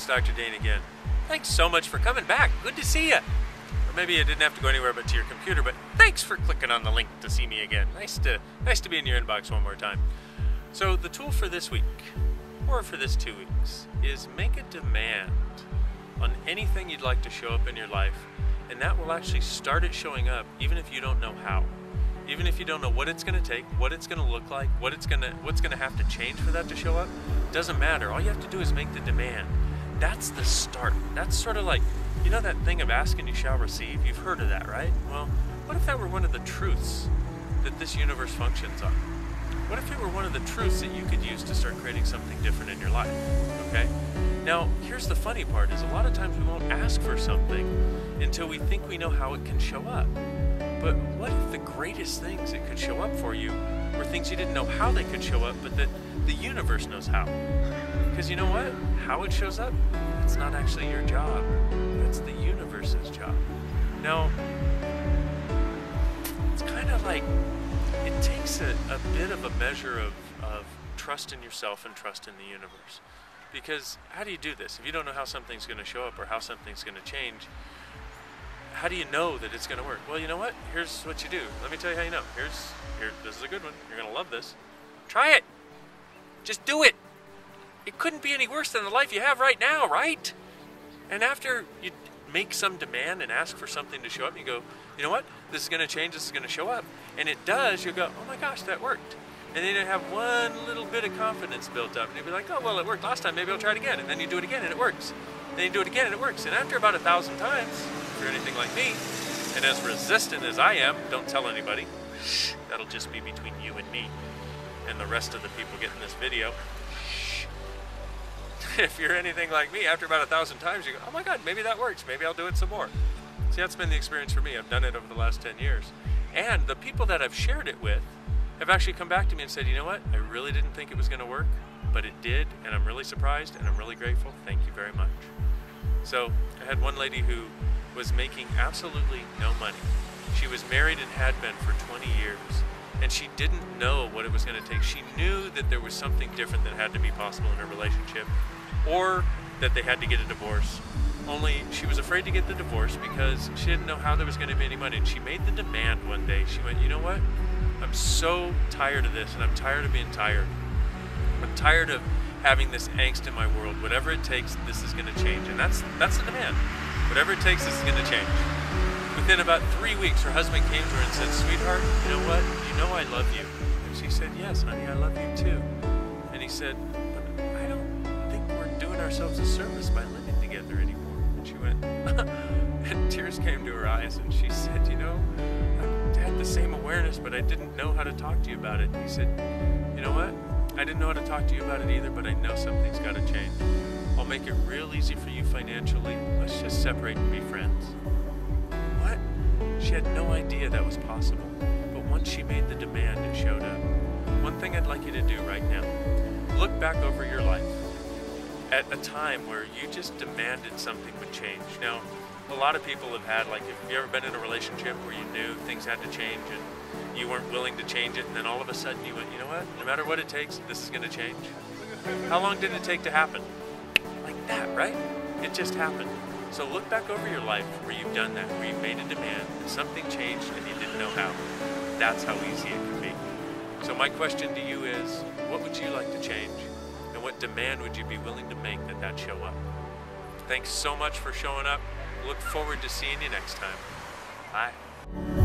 it's Dr. Dain again. Thanks so much for coming back. Good to see you. Or maybe you didn't have to go anywhere but to your computer, but thanks for clicking on the link to see me again. Nice to be in your inbox one more time. So the tool for this week, or for this 2 weeks, is make a demand on anything you'd like to show up in your life, and that will actually start it showing up even if you don't know how. Even if you don't know what it's going to take, what it's going to look like, what's going to have to change for that to show up, doesn't matter. All you have to do is make the demand. That's the start. That's sort of like, you know that thing of ask and you shall receive? You've heard of that, right? Well, what if that were one of the truths that this universe functions on? What if it were one of the truths that you could use to start creating something different in your life, okay? Now, here's the funny part, is a lot of times we won't ask for something until we think we know how it can show up. But what if the greatest things that could show up for you were things you didn't know how they could show up, but that the universe knows how? Because you know what? How it shows up, it's not actually your job. That's the universe's job. Now, it's kind of like, it takes a bit of a measure of trust in yourself and trust in the universe. Because how do you do this? If you don't know how something's going to show up or how something's going to change, how do you know that it's going to work? Well, you know what? Here's what you do. Let me tell you how you know. This is a good one. You're going to love this. Try it. Just do it. It couldn't be any worse than the life you have right now, right? And after you make some demand and ask for something to show up, you go, you know what? This is going to change. This is going to show up. And it does. You go, oh my gosh, that worked. And then you have one little bit of confidence built up. And you'll be like, oh, well, it worked last time. Maybe I'll try it again. And then you do it again and it works. Then you do it again and it works. And after about 1,000 times, if you're anything like me, and as resistant as I am, don't tell anybody. Shh, that'll just be between you and me and the rest of the people getting this video. Shh. If you're anything like me, after about 1,000 times, you go, oh my God, maybe that works. Maybe I'll do it some more. See, that's been the experience for me. I've done it over the last 10 years. And the people that I've shared it with have actually come back to me and said, you know what? I really didn't think it was going to work, but it did, and I'm really surprised, and I'm really grateful. Thank you very much. So I had one lady who was making absolutely no money. She was married and had been for 20 years, and she didn't know what it was going to take. She knew that there was something different that had to be possible in her relationship, or that they had to get a divorce. Only she was afraid to get the divorce because she didn't know how there was going to be any money. And she made the demand one day. She went, you know what? I'm so tired of this, and I'm tired of being tired. I'm tired of having this angst in my world. Whatever it takes, this is going to change. And that's the demand. Whatever it takes, this is going to change. Within about 3 weeks, her husband came to her and said, sweetheart, you know what? You know I love you. And she said, yes, honey, I love you too. And he said, but I don't think we're doing ourselves a service by living together anymore. And she went, and tears came to her eyes, and she said, you know, I had the same awareness, but I didn't know how to talk to you about it. And he said, you know what? I didn't know how to talk to you about it either, but I know something's got to change. I'll make it real easy for you financially. Let's just separate and be friends. What? She had no idea that was possible. But once she made the demand, it showed up. One thing I'd like you to do right now, look back over your life at a time where you just demanded something would change. Now, a lot of people have had, like, have you ever been in a relationship where you knew things had to change and you weren't willing to change it, and then all of a sudden you went, you know what, no matter what it takes, this is going to change? How long did it take to happen? Like that, right? It just happened. So look back over your life where you've done that, where you've made a demand, and something changed and you didn't know how. That's how easy it can be. So my question to you is, what would you like to change? And what demand would you be willing to make that show up? Thanks so much for showing up. Look forward to seeing you next time. Bye.